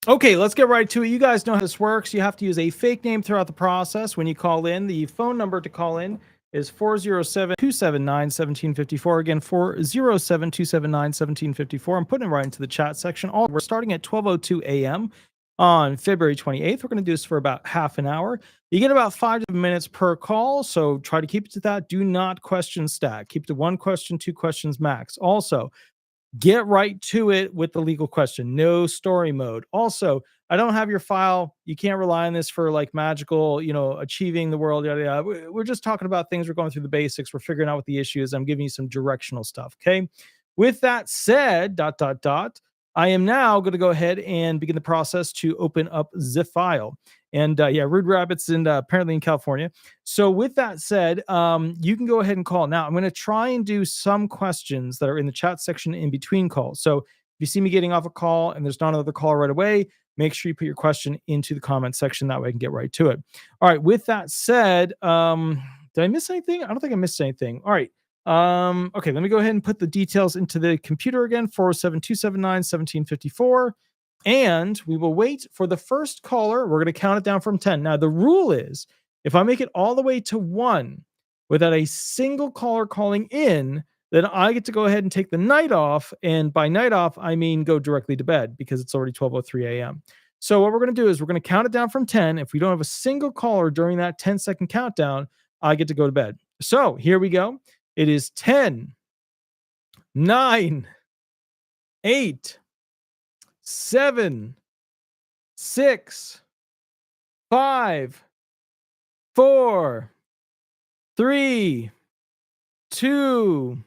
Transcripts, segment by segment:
Okay, let's get right to it. You guys know how this works. You have to use a fake name throughout the process when you call in. The phone number to call in is 407-279-1754. Again, 407-279-1754. I'm putting it right into the chat section. We're starting at 12:02 a.m. on February 28th. We're going to do this for about half an hour. You get about 5 minutes per call, so try to keep it to that. Do not question stack. Keep to one question, 2 questions max. Also, get right to it with the legal question. No story mode. Also, I don't have your file. You can't rely on this for like magical, achieving the world. Yada, yada. We're just talking about things. We're going through the basics. We're figuring out what the issue is. I'm giving you some directional stuff. Okay. With that said, I am now going to go ahead and begin the process to open up the file. And Rude Rabbit's apparently in California. So with that said, you can go ahead and call. Now, I'm going to try and do some questions that are in the chat section in between calls. So if you see me getting off a call and there's not another call right away, make sure you put your question into the comment section. That way I can get right to it. All right. With that said, did I miss anything? I don't think I missed anything. All right. Okay, let me go ahead and put the details into the computer again, 407-279-1754. And we will wait for the first caller. We're going to count it down from 10. Now, the rule is if I make it all the way to 1 without a single caller calling in, then I get to go ahead and take the night off. And by night off, I mean go directly to bed because it's already 12:03 a.m. So what we're going to do is we're going to count it down from 10. If we don't have a single caller during that 10-second countdown, I get to go to bed. So here we go. It is 10, 9, 8, 7, 6, 5, 4, 3, 2,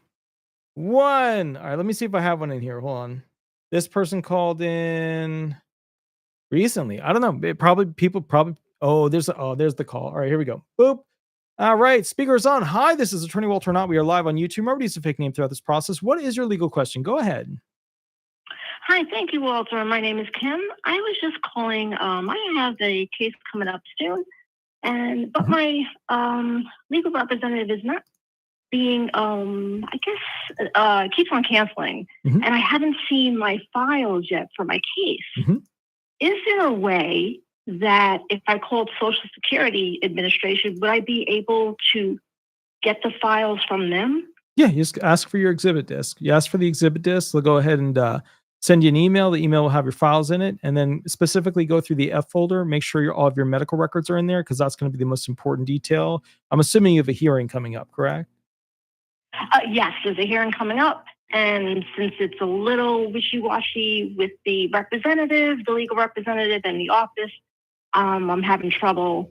1. All right, let me see if I have one in here. Hold on. This person called in recently. I don't know. There's the call. All right, here we go. Boop. All right, speakers on. Hi, this is Attorney Walter Hnot. We are live on YouTube. Remember to use a fake name throughout this process. What is your legal question? Go ahead. Hi, thank you, Walter. My name is Kim. I was just calling. I have a case coming up soon, but my legal representative is not being, keeps on canceling, and I haven't seen my files yet for my case. Is there a way that if I called Social Security Administration, would I be able to get the files from them? Yeah, you just ask for your exhibit disc. You ask for the exhibit disc. They'll go ahead and send you an email. The email will have your files in it, and then specifically go through the F folder. Make sure all of your medical records are in there because that's going to be the most important detail. I'm assuming you have a hearing coming up, correct? Yes, there's a hearing coming up. And since it's a little wishy-washy with the representative, the legal representative, and the office, I'm having trouble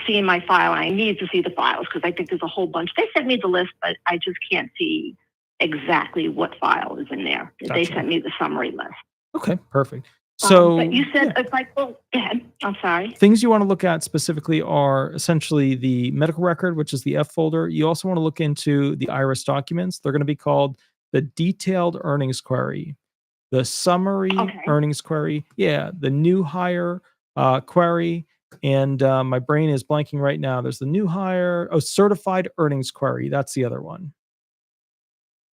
seeing my file. I need to see the files because I think there's a whole bunch. They sent me the list, but I just can't see exactly what file is in there. Gotcha. They sent me the summary list. Okay, perfect. So, but you said it's like, well, go ahead. I'm sorry. Things you want to look at specifically are essentially the medical record, which is the F folder. You also want to look into the IRS documents. They're going to be called the detailed earnings query, the summary earnings query, the new hire query, and my brain is blanking right now. There's the new hire, certified earnings query. That's the other one.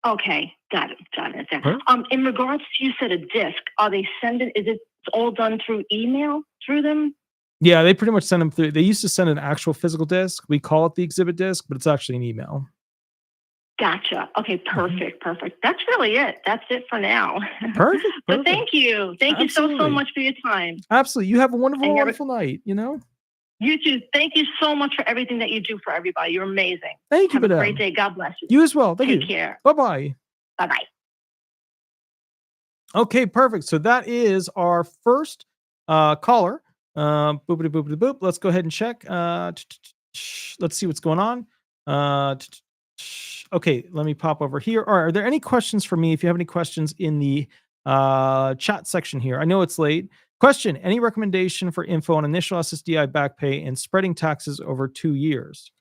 Okay, got it. In regards to, you said a disc, are they sending, is it all done through email through them? Yeah, they pretty much send them through. They used to send an actual physical disc. We call it the exhibit disc, but it's actually an email. Gotcha. Okay, perfect. That's really it. That's it for now. Perfect. But thank you. Thank you so much for your time. Absolutely. You have a wonderful night, You too. Thank you so much for everything that you do for everybody. You're amazing. Thank you, Have a great day. God bless you. You as well. Thank you. Take care. Bye-bye. Bye-bye. Okay, perfect. So that is our first caller. Boopity boopity boop. Let's go ahead and check. Let's see what's going on. Okay, let me pop over here. All right, are there any questions for me? If you have any questions in the chat section here. I know it's late. Question, any recommendation for info on initial SSDI back pay and spreading taxes over 2 years?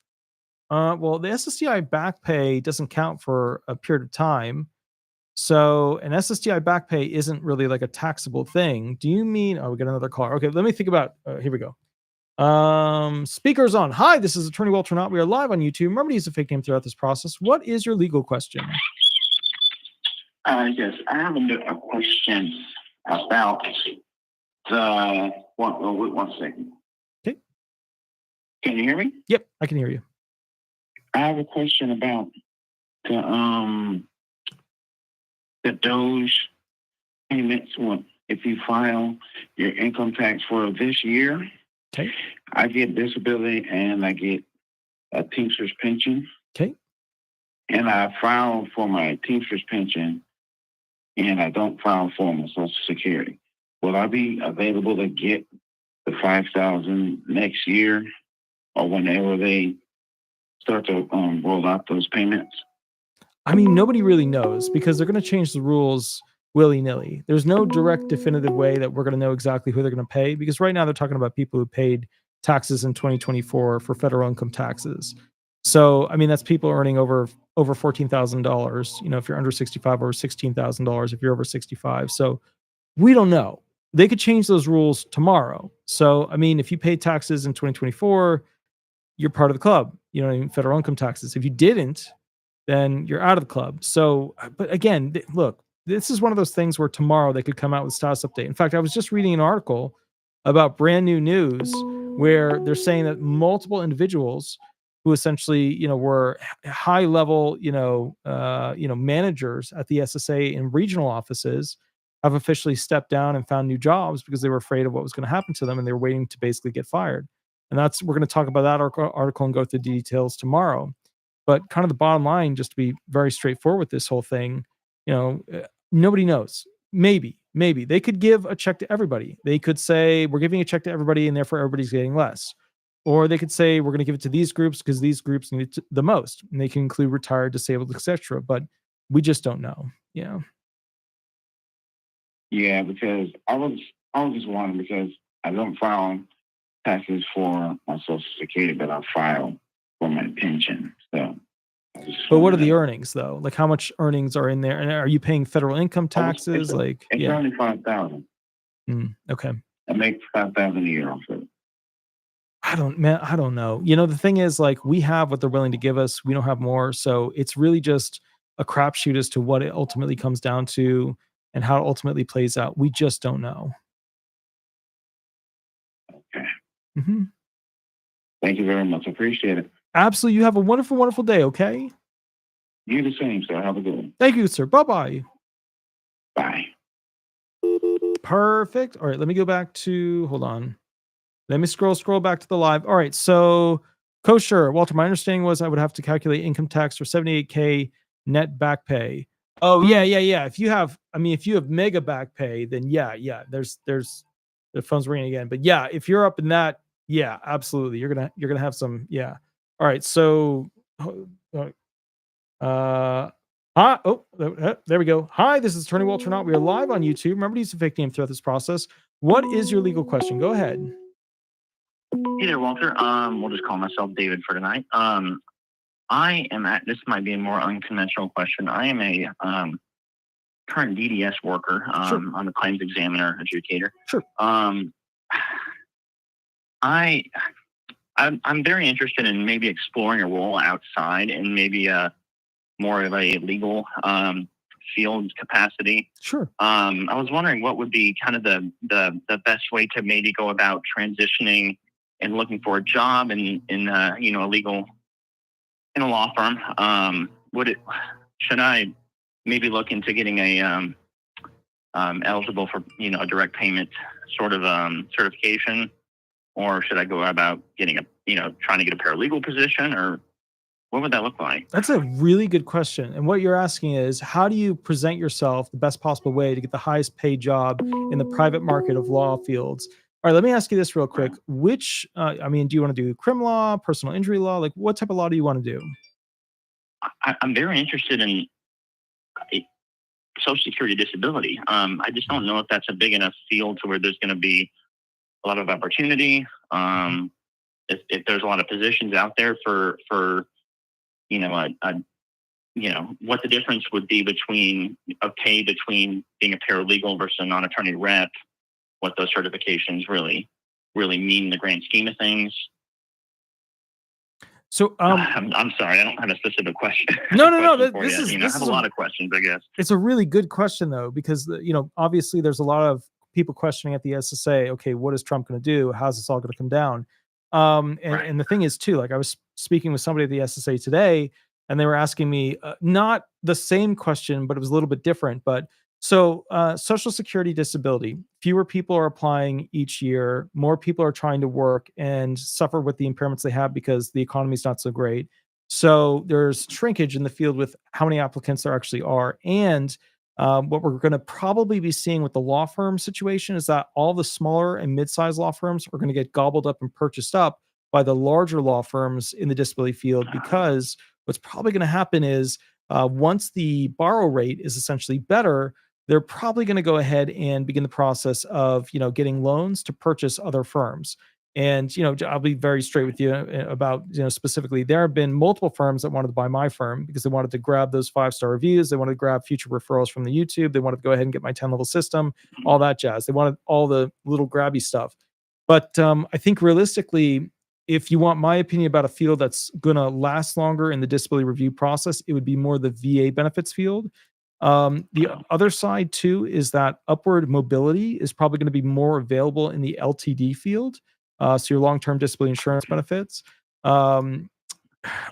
Well, the SSDI back pay doesn't count for a period of time. So an SSDI back pay isn't really like a taxable thing. Do you mean, we got another caller. Okay, let me think about, here we go. Speakers on. Hi, this is Attorney Walter Hnot. We are live on YouTube. Remember to use a fake name throughout this process. What is your legal question? Yes, I have a question about One second. Okay. Can you hear me? Yep, I can hear you. I have a question about the Doge payments. If you file your income tax for this year, okay, I get disability and I get a Teamsters pension. Okay. And I file for my Teamsters pension and I don't file for my Social Security. Will I be available to get the $5,000 next year or whenever they start to roll out those payments? I mean, nobody really knows because they're going to change the rules willy-nilly. There's no direct definitive way that we're going to know exactly who they're going to pay, because right now they're talking about people who paid taxes in 2024 for federal income taxes. So, I mean, that's people earning over $14,000, if you're under 65, over $16,000 if you're over 65. So, we don't know. They could change those rules tomorrow. So, I mean, if you paid taxes in 2024, you're part of the club, federal income taxes. If you didn't, then you're out of the club. So, but again, look, this is one of those things where tomorrow they could come out with a status update. In fact, I was just reading an article about brand new news where they're saying that multiple individuals who essentially, were high level, managers at the SSA in regional offices have officially stepped down and found new jobs because they were afraid of what was going to happen to them and they were waiting to basically get fired. And we're going to talk about that article and go through the details tomorrow. But kind of the bottom line, just to be very straightforward with this whole thing, nobody knows. Maybe they could give a check to everybody. They could say, we're giving a check to everybody and therefore everybody's getting less. Or they could say, we're going to give it to these groups because these groups need it the most. And they can include retired, disabled, etc. But we just don't know. Yeah. Yeah, because I was just wondering because I don't file taxes for my Social Security, but I file for my pension. So, but what are the earnings though? Like how much earnings are in there? And are you paying federal income taxes? It's only $5,000. Okay. I make $5,000 a year off of it. I don't know. The thing is, like, we have what they're willing to give us. We don't have more. So it's really just a crapshoot as to what it ultimately comes down to and how it ultimately plays out. We just don't know. Okay. Mm-hmm. Thank you very much. I appreciate it. Absolutely. You have a wonderful, wonderful day. Okay. You the same, sir. Have a good one. Thank you, sir. Bye-bye. Bye. Perfect. All right. Let me go back to, hold on. Let me scroll back to the live. All right. So, Kosher, Walter, my understanding was I would have to calculate income tax for $78K net back pay. Oh, yeah. If you have mega back pay, then yeah. There's the phone's ringing again. But yeah, if you're up in that, yeah, absolutely. You're gonna have some, yeah. All right. So hi. Oh, there we go. Hi, this is Attorney Walter Hnot. We are live on YouTube. Remember to use a fake name throughout this process. What is your legal question? Go ahead. Hey there, Walter. We'll just call myself David for tonight. This might be a more unconventional question. I am a current DDS worker. Sure. I'm a claims examiner, adjudicator. Sure. I'm very interested in maybe exploring a role outside and maybe more of a legal field capacity. Sure. I was wondering what would be kind of the best way to maybe go about transitioning and looking for a job in a law firm. Should I maybe look into getting a eligible for a direct payment sort of certification, or should I go about getting trying to get a paralegal position, or what would that look like? That's a really good question. And what you're asking is, how do you present yourself the best possible way to get the highest paid job in the private market of law fields? All right, let me ask you this real quick. Which, do you want to do crim law, personal injury law? Like, what type of law do you want to do? I'm very interested in Social Security disability. I just don't know if that's a big enough field to where there's going to be a lot of opportunity. If there's a lot of positions out there for what the difference would be between being a paralegal versus a non-attorney rep, what those certifications really mean in the grand scheme of things. So I'm sorry, I don't have a specific question. No. I have a lot of questions, I guess. It's a really good question though, because obviously there's a lot of people questioning at the SSA, okay, what is Trump going to do? How's this all going to come down? And the thing is too, like I was speaking with somebody at the SSA today, and they were asking me not the same question, but it was a little bit different. But so Social Security disability, fewer people are applying each year. More people are trying to work and suffer with the impairments they have because the economy is not so great. So there's shrinkage in the field with how many applicants there actually are. And what we're going to probably be seeing with the law firm situation is that all the smaller and mid-sized law firms are going to get gobbled up and purchased up by the larger law firms in the disability field, because what's probably going to happen is once the borrow rate is essentially better, they're probably going to go ahead and begin the process of, getting loans to purchase other firms. And, I'll be very straight with you about, specifically, there have been multiple firms that wanted to buy my firm because they wanted to grab those 5-star reviews. They wanted to grab future referrals from the YouTube. They wanted to go ahead and get my 10-level system, all that jazz. They wanted all the little grabby stuff. But I think realistically, if you want my opinion about a field that's going to last longer in the disability review process, it would be more the VA benefits field. The other side too is that upward mobility is probably going to be more available in the LTD field. So your long-term disability insurance benefits. All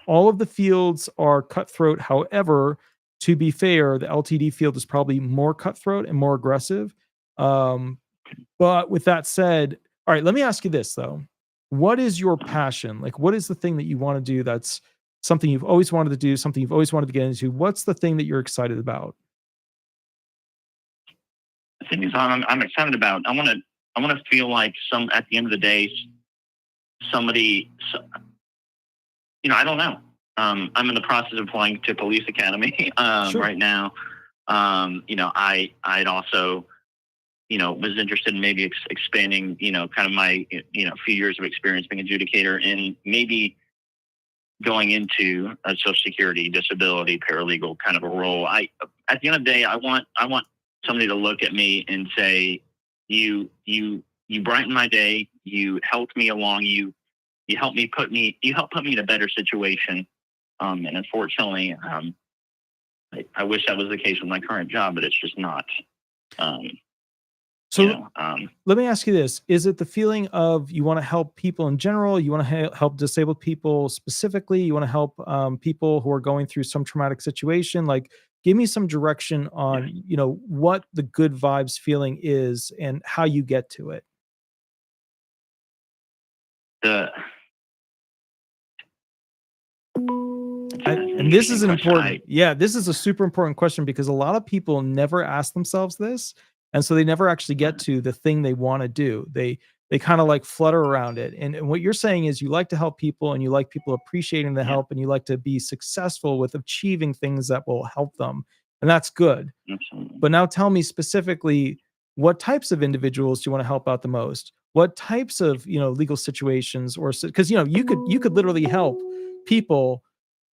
of the fields are cutthroat. However, to be fair, the LTD field is probably more cutthroat and more aggressive. But with that said, all right, let me ask you this though. What is your passion? Like, what is the thing that you want to do that's something you've always wanted to do, something you've always wanted to get into? What's the thing that you're excited about? The thing is, I'm excited about. I want to feel like at the end of the day, somebody. I don't know. I'm in the process of applying to police academy Sure. right now. I'd also, was interested in maybe expanding, kind of my, few years of experience being adjudicator, and maybe going into a Social Security, disability, paralegal kind of a role. At the end of the day, I want somebody to look at me and say, you brighten my day. You helped me along. You helped put me in a better situation. And unfortunately, I wish that was the case with my current job, but it's just not. Let me ask you this. Is it the feeling of you want to help people in general? You want to help disabled people specifically? You want to help people who are going through some traumatic situation? Like, give me some direction on, what the good vibes feeling is and how you get to it. And this is this is a super important question, because a lot of people never ask themselves this. And so they never actually get to the thing they want to do. They kind of like flutter around it. And what you're saying is you like to help people, and you like people appreciating the help, and you like to be successful with achieving things that will help them. And that's good. Absolutely. But now tell me specifically, what types of individuals do you want to help out the most? What types of, legal situations, or because, you could literally help people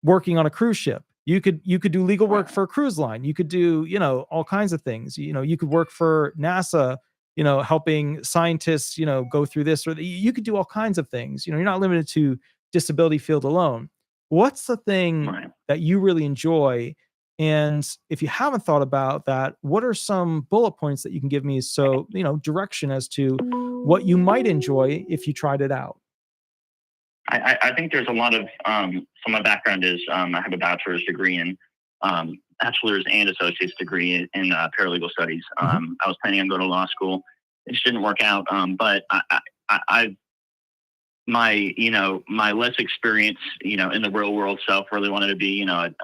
working on a cruise ship. You could do legal work for a cruise line. You could do, all kinds of things. You could work for NASA, helping scientists, go through this, or you could do all kinds of things. You're not limited to disability field alone. What's the thing that you really enjoy? And if you haven't thought about that, what are some bullet points that you can give me? So, direction as to what you might enjoy if you tried it out. I think there's a lot of, so my background is, I have a bachelor's degree in, bachelor's and associate's degree in paralegal studies. I was planning on going to law school. It just didn't work out. But my less experience, in the real world self really wanted to be, a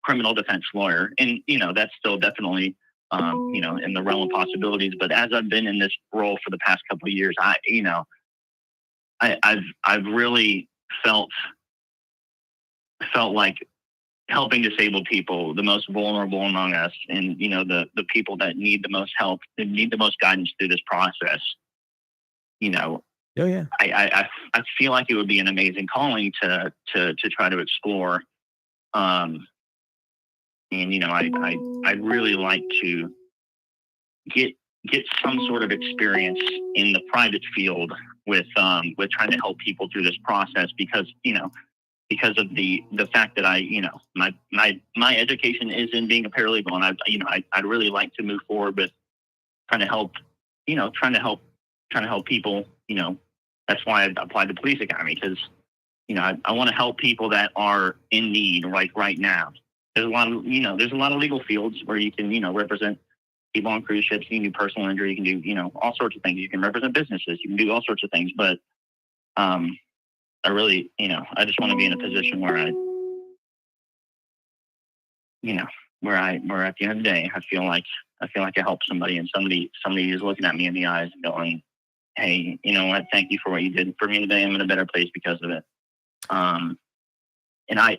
criminal defense lawyer. And, that's still definitely, in the realm of possibilities. But as I've been in this role for the past couple of years, I've really felt like helping disabled people, the most vulnerable among us, and the people that need the most help, that need the most guidance through this process. I feel like it would be an amazing calling to try to explore. And I'd really like to get some sort of experience in the private field with trying to help people through this process, because of the fact that my education is in being a paralegal, and I'd really like to move forward with trying to help trying to help people. That's why I applied to police academy, because I want to help people that are in need right now. There's a lot of legal fields where you can represent people on cruise ships. You can do personal injury. You can do all sorts of things. You can represent businesses. You can do all sorts of things. But I really I just want to be in a position where where at the end of the day I feel like I help somebody, and somebody is looking at me in the eyes and going, hey, you know what? Thank you for what you did for me today. I'm in a better place because of it. And I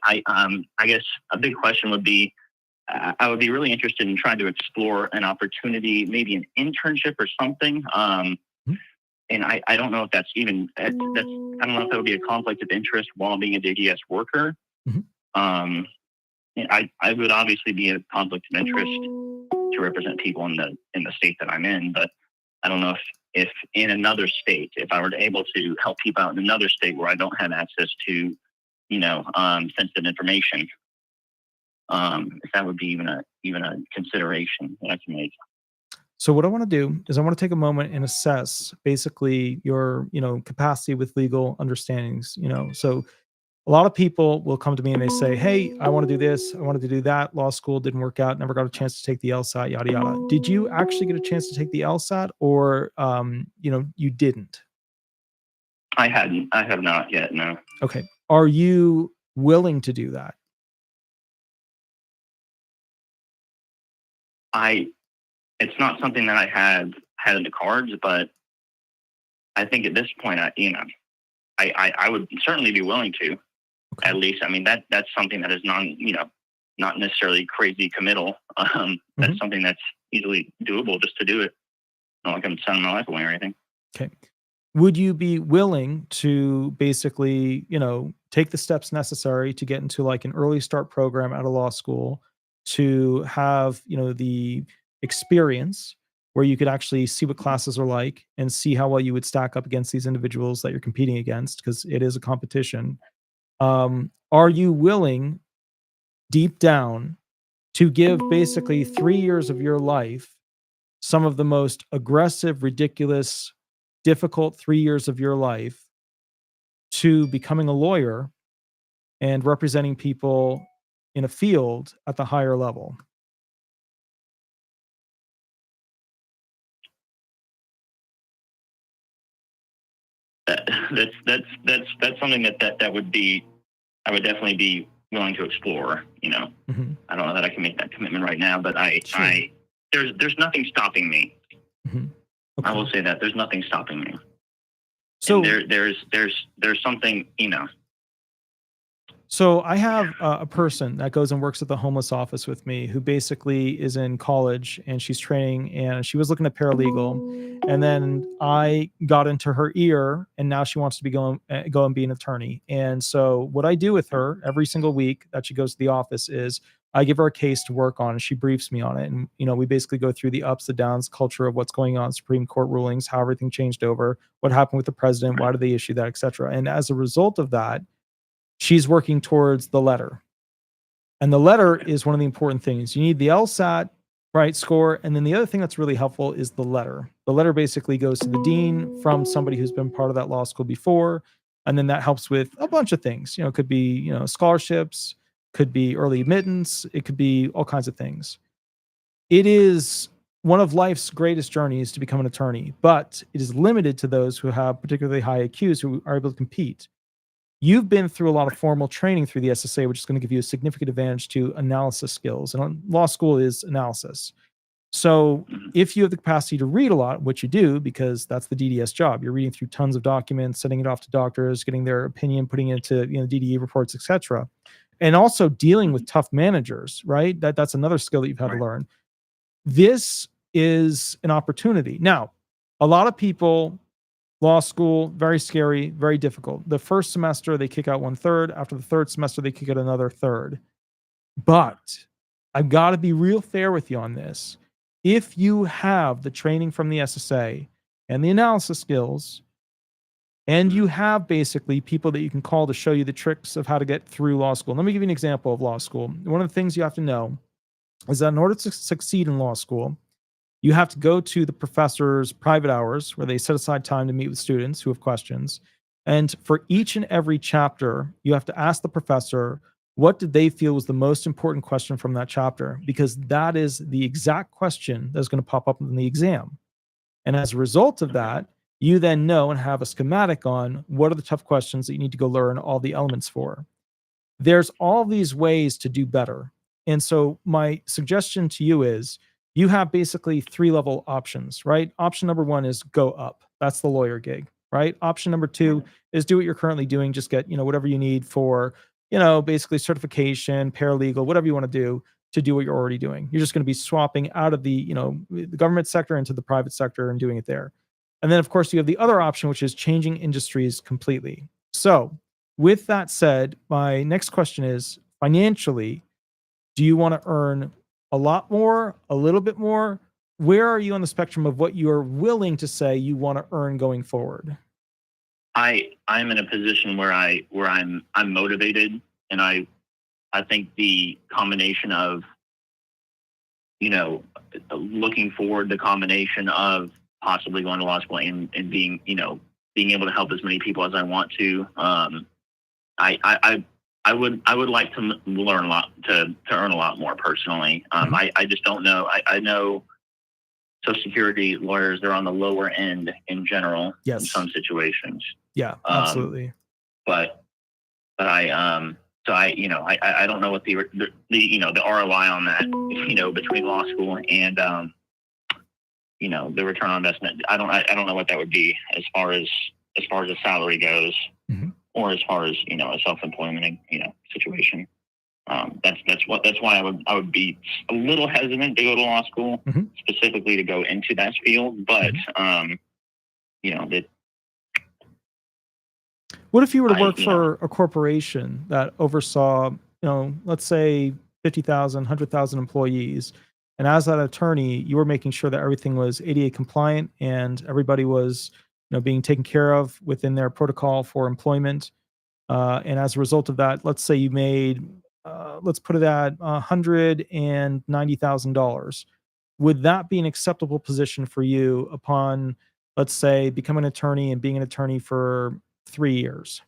guess a big question would be, I would be really interested in trying to explore an opportunity, maybe an internship or something. And I don't know if that's even, I don't know if that would be a conflict of interest while being a DDS worker. I would obviously be a conflict of interest to represent people in the state that I'm in, but I don't know if in another state, if I were able to help people out in another state where I don't have access to, sensitive information, if that would be even a consideration that I can make. So what I want to do is I want to take a moment and assess basically your, capacity with legal understandings. So a lot of people will come to me and they say, hey, I want to do this, I wanted to do that. Law school didn't work out, never got a chance to take the LSAT, yada, yada. Did you actually get a chance to take the LSAT, or, you didn't? I have not yet, no. Okay. Are you willing to do that? It's not something that I had in the cards, but I think at this point, I would certainly be willing to. Okay. At least, that's something that is not necessarily crazy committal. That's something that's easily doable just to do it. Not like I'm sending my life away or anything. Okay. Would you be willing to basically, take the steps necessary to get into like an early start program at a law school to have, the experience where you could actually see what classes are like and see how well you would stack up against these individuals that you're competing against, because it is a competition. Are you willing deep down to give basically 3 years of your life, some of the most aggressive, ridiculous, difficult 3 years of your life, to becoming a lawyer and representing people in a field at the higher level? That's something that would be, I would definitely be willing to explore. I don't know that I can make that commitment right now, but there's nothing stopping me. Okay. I will say that there's nothing stopping me. So there's something, So I have a person that goes and works at the homeless office with me, who basically is in college and she's training, and she was looking at paralegal, and then I got into her ear, and now she wants to go and be an attorney. And so what I do with her every single week that she goes to the office is I give her a case to work on, and she briefs me on it. And, we basically go through the ups, the downs, culture of what's going on, Supreme Court rulings, how everything changed over, what happened with the president, why did they issue that, et cetera. And as a result of that, she's working towards the letter. And the letter is one of the important things. You need the LSAT, right, score. And then the other thing that's really helpful is the letter. The letter basically goes to the dean from somebody who's been part of that law school before. And then that helps with a bunch of things. It could be, scholarships, could be early admittance. It could be all kinds of things. It is one of life's greatest journeys to become an attorney, but it is limited to those who have particularly high IQs who are able to compete. You've been through a lot of formal training through the SSA, which is going to give you a significant advantage to analysis skills. And law school is analysis. So if you have the capacity to read a lot, which you do, because that's the DDS job, you're reading through tons of documents, sending it off to doctors, getting their opinion, putting it into DDE reports, etc., and also dealing with tough managers, right? That's another skill that you've had to learn. This is an opportunity. Now, a lot of people, law school, very scary, very difficult. The first semester, they kick out 1/3. After the third semester, they kick out another third. But I've got to be real fair with you on this. If you have the training from the SSA and the analysis skills, and you have basically people that you can call to show you the tricks of how to get through law school. Let me give you an example of law school. One of the things you have to know is that in order to succeed in law school, you have to go to the professor's private hours where they set aside time to meet with students who have questions. And for each and every chapter, you have to ask the professor, what did they feel was the most important question from that chapter? Because that is the exact question that's going to pop up in the exam. And as a result of that, you then know and have a schematic on what are the tough questions that you need to go learn all the elements for. There's all these ways to do better. And so my suggestion to you is you have basically 3-level options, right? Option number 1 is go up. That's the lawyer gig, right? Option number 2 is do what you're currently doing. Just get, whatever you need for, basically certification, paralegal, whatever you want to do what you're already doing. You're just going to be swapping out of the government sector into the private sector and doing it there. And then of course you have the other option, which is changing industries completely. So with that said, my next question is, financially, do you want to earn a lot more, a little bit more? Where are you on the spectrum of what you're willing to say you want to earn going forward? I'm in a position where I'm motivated, and I think the combination of, looking forward, the combination of possibly going to law school and being, being able to help as many people as I want to. I would like to learn a lot, to earn a lot more personally. I just don't know. I know Social Security lawyers, they're on the lower end in general. Yes. In some situations. Yeah, absolutely. But I don't know what the ROI on that, between law school and, the return on investment. I don't know what that would be as far as the salary goes. Mm-hmm. Or as far as, a self-employment, situation. That's why I would be a little hesitant to go to law school, mm-hmm. specifically to go into that field. But, mm-hmm. What if you were to work for a corporation that oversaw, let's say 50,000, 100,000 employees, and as that attorney, you were making sure that everything was ADA compliant and everybody was, being taken care of within their protocol for employment. And as a result of that, let's say you made, let's put it at $190,000. Would that be an acceptable position for you upon, let's say, becoming an attorney and being an attorney for 3 years?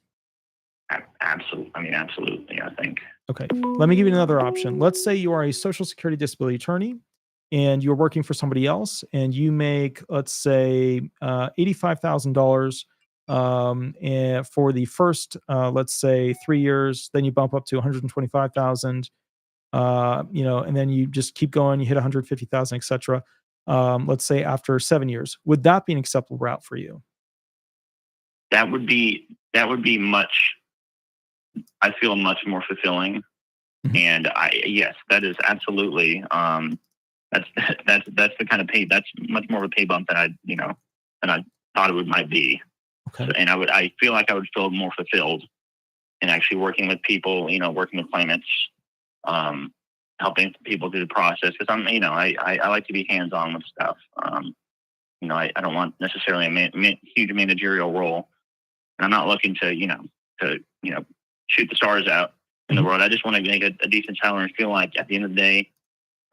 Absolutely. Absolutely, I think. Okay. Let me give you another option. Let's say you are a Social Security disability attorney and you're working for somebody else and you make, let's say, $85,000 and for the first, let's say 3 years, then you bump up to 125,000, and then you just keep going, you hit 150,000, et cetera. Let's say after 7 years, would that be an acceptable route for you? That would be much, I feel much more fulfilling. Mm-hmm. And yes, that is absolutely, that's the kind of pay, that's much more of a pay bump than I thought it might be. Okay. So, and I feel like I would feel more fulfilled in actually working with people, working with claimants, helping people through the process. Cause I like to be hands-on with stuff. I don't want necessarily a huge managerial role. And I'm not looking to shoot the stars out in the world. I just want to make a decent salary and feel like at the end of the day,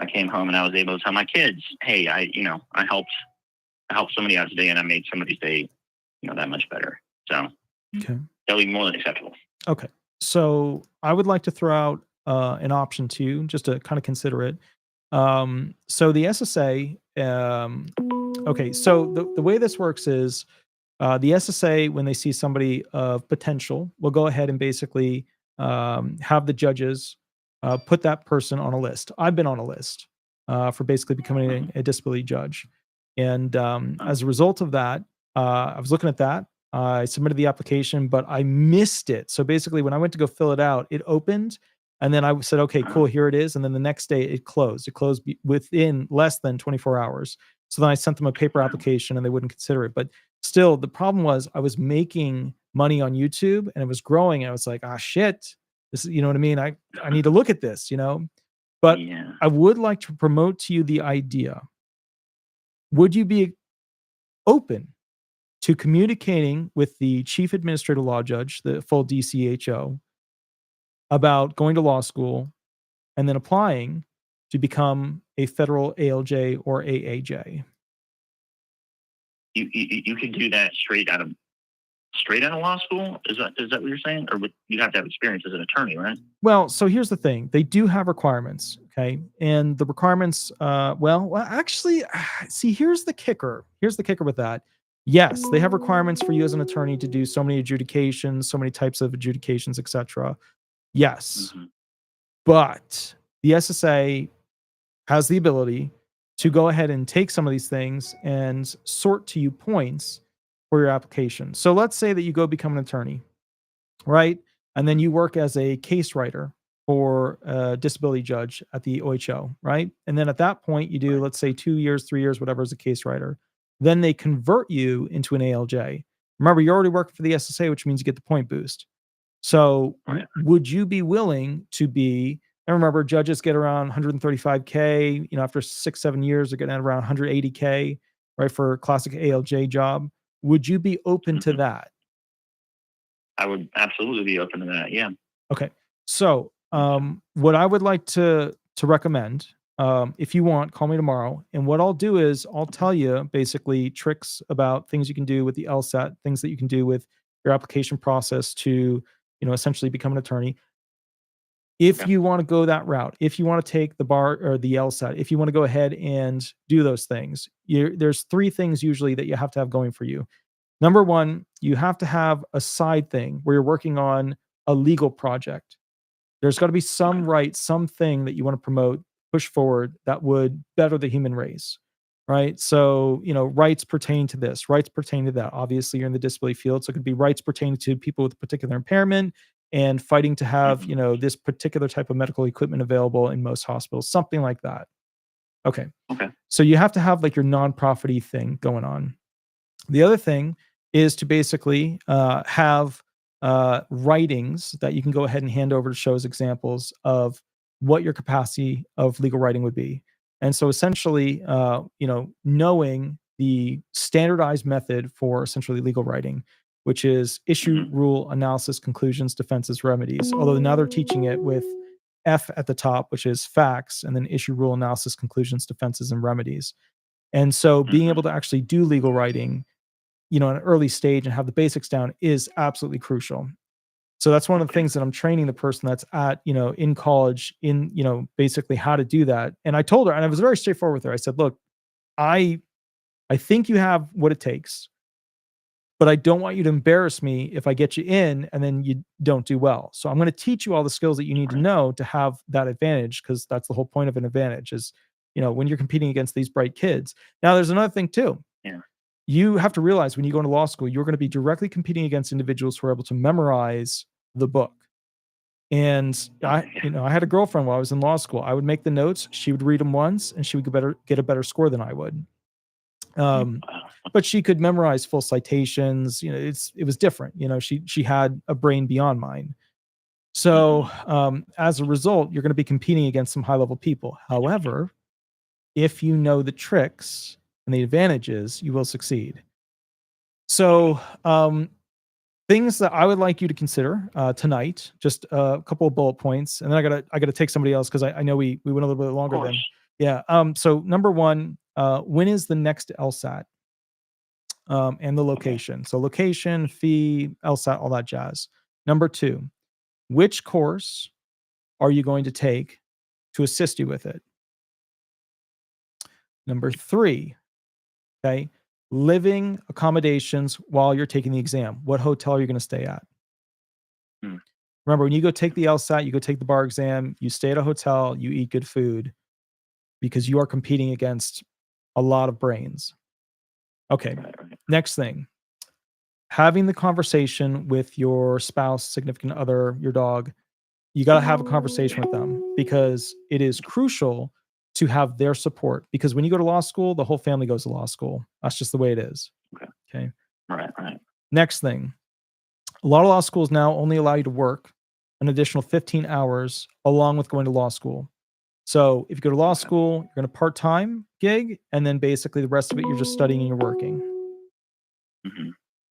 I came home and I was able to tell my kids, hey, I helped somebody out today and I made somebody's day, that much better. So okay. That'll be more than acceptable. Okay. So I would like to throw out an option to you just to kind of consider it. So the SSA, okay. So the way this works is the SSA, when they see somebody of potential, will go ahead and basically have the judges put that person on a list. I've been on a list for basically becoming a disability judge. And as a result of that, I was looking at that. I submitted the application, but I missed it. So basically, when I went to go fill it out, it opened. And then I said, okay, cool, here it is. And then the next day it closed. It closed within less than 24 hours. So then I sent them a paper application and they wouldn't consider it. But still, the problem was I was making money on YouTube and it was growing. And I was like, shit, this is, you know what I mean? I need to look at this, But yeah. I would like to promote to you the idea. Would you be open to communicating with the chief administrative law judge, the full DCHO, about going to law school and then applying to become a federal ALJ or AAJ. You could do that straight out of law school? Is that what you're saying? Or you have to have experience as an attorney, right? Well, so here's the thing. They do have requirements, okay? And the requirements, actually, see, here's the kicker. Here's the kicker with that. Yes, they have requirements for you as an attorney to do so many adjudications, so many types of adjudications, etc. Yes. Mm-hmm. But the SSA has the ability to go ahead and take some of these things and sort to you points for your application. So let's say that you go become an attorney, right? And then you work as a case writer for a disability judge at the OHO, right? And then at that point, you do, let's say 2 years, 3 years, whatever, as a case writer. Then they convert you into an ALJ. Remember, you're already working for the SSA, which means you get the point boost. So would you be willing to be, and remember, judges get around 135K, after 6-7 years, they're getting at around 180K, right, for a classic ALJ job. Would you be open to that? I would absolutely be open to that. Yeah. Okay. So, what I would like to recommend, if you want, call me tomorrow. And what I'll do is I'll tell you basically tricks about things you can do with the LSAT, things that you can do with your application process to, essentially become an attorney. If you want to go that route, if you want to take the bar or the LSAT, if you want to go ahead and do those things, there's 3 things usually that you have to have going for you. Number 1, you have to have a side thing where you're working on a legal project. There's got to be some right, something that you want to promote, push forward that would better the human race, right? So, rights pertaining to this, rights pertaining to that. Obviously, you're in the disability field, so it could be rights pertaining to people with a particular impairment and fighting to have, this particular type of medical equipment available in most hospitals, something like that. Okay. So you have to have like your nonprofit-y thing going on. The other thing is to basically have writings that you can go ahead and hand over to show as examples of what your capacity of legal writing would be. And so essentially, knowing the standardized method for essentially legal writing, which is issue, rule, analysis, conclusions, defenses, remedies. Although now they're teaching it with F at the top, which is facts, and then issue, rule, analysis, conclusions, defenses, and remedies. And so being able to actually do legal writing, at an early stage and have the basics down is absolutely crucial. So that's one of the things that I'm training the person that's at, in college in, basically how to do that. And I told her, and I was very straightforward with her. I said, look, I think you have what it takes, but I don't want you to embarrass me if I get you in and then you don't do well. So I'm going to teach you all the skills that you need to know to have that advantage, because that's the whole point of an advantage is, when you're competing against these bright kids. Now, there's another thing too. Yeah. You have to realize when you go into law school, you're going to be directly competing against individuals who are able to memorize the book. And I had a girlfriend while I was in law school. I would make the notes. She would read them once and she would get a better score than I would. But she could memorize full citations. It was different. She had a brain beyond mine. So as a result, you're going to be competing against some high level people. However, if you know the tricks and the advantages, you will succeed. So things that I would like you to consider tonight, just a couple of bullet points, and then I gotta take somebody else because I know we went a little bit longer than. Yeah. So number 1, when is the next LSAT? And the location. So location, fee, LSAT, all that jazz. Number 2, which course are you going to take to assist you with it? Number 3, okay, living accommodations while you're taking the exam. What hotel are you going to stay at? Remember, when you go take the LSAT, you go take the bar exam, you stay at a hotel, you eat good food, because you are competing against a lot of brains. Okay, next thing. Having the conversation with your spouse, significant other, your dog, you got to have a conversation with them, because it is crucial to have their support, because when you go to law school, the whole family goes to law school. That's just the way it is. Okay. Right. Next thing. A lot of law schools now only allow you to work an additional 15 hours along with going to law school. So if you go to law school, you're going to part-time gig, and then basically the rest of it, you're just studying and you're working.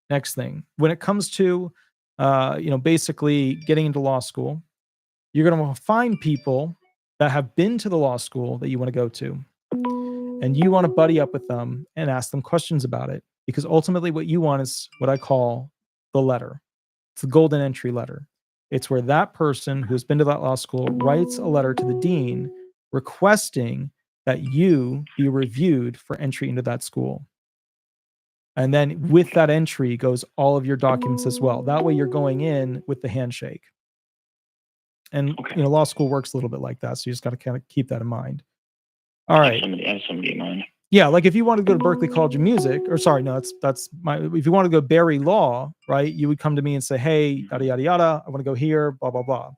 Next thing. When it comes to, basically getting into law school, you're going to find people that have been to the law school that you want to go to, and you want to buddy up with them and ask them questions about it, because ultimately what you want is what I call the letter. It's the golden entry letter. It's where that person who's been to that law school writes a letter to the dean requesting that you be reviewed for entry into that school. And then with that entry goes all of your documents as well. That way you're going in with the handshake. And law school works a little bit like that, so you just got to kind of keep that in mind. All right. I have somebody in mind. Yeah, like if you want to go to Berklee College of Music, or sorry, no, that's my. If you want to go Barry Law, right, you would come to me and say, hey, yada yada yada, I want to go here, blah blah blah.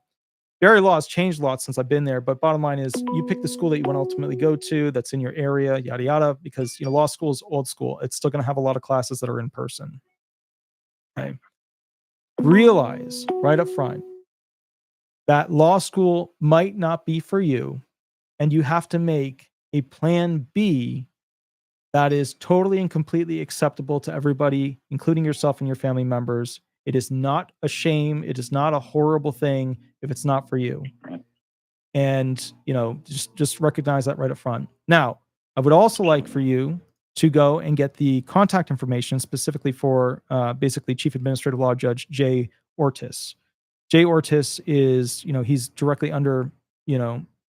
Barry Law has changed a lot since I've been there, but bottom line is, you pick the school that you want to ultimately go to, that's in your area, yada yada, because law school is old school. It's still going to have a lot of classes that are in person. Okay. Realize right up front that law school might not be for you, and you have to make a plan B that is totally and completely acceptable to everybody, including yourself and your family members. It is not a shame. It is not a horrible thing if it's not for you. And, just recognize that right up front. Now, I would also like for you to go and get the contact information specifically for basically Chief Administrative Law Judge Jay Ortiz. Jay Ortiz is, he's directly under,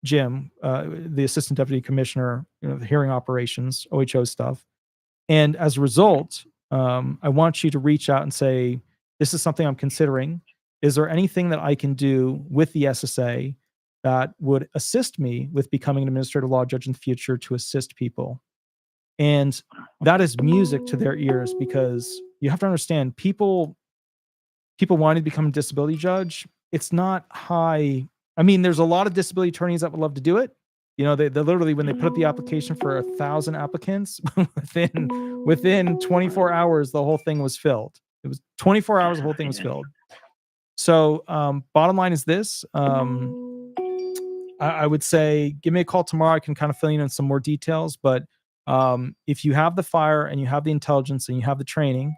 Jim, the Assistant Deputy Commissioner, the hearing operations, OHO stuff. And as a result, I want you to reach out and say, this is something I'm considering. Is there anything that I can do with the SSA that would assist me with becoming an administrative law judge in the future to assist people? And that is music to their ears, because you have to understand, people wanting to become a disability judge, it's not high. I mean, there's a lot of disability attorneys that would love to do it. They literally, when they put up the application for 1,000 applicants, within 24 hours, the whole thing was filled. It was 24 hours, the whole thing was filled. So bottom line is this. I would say, give me a call tomorrow. I can kind of fill you in some more details. But if you have the fire and you have the intelligence and you have the training,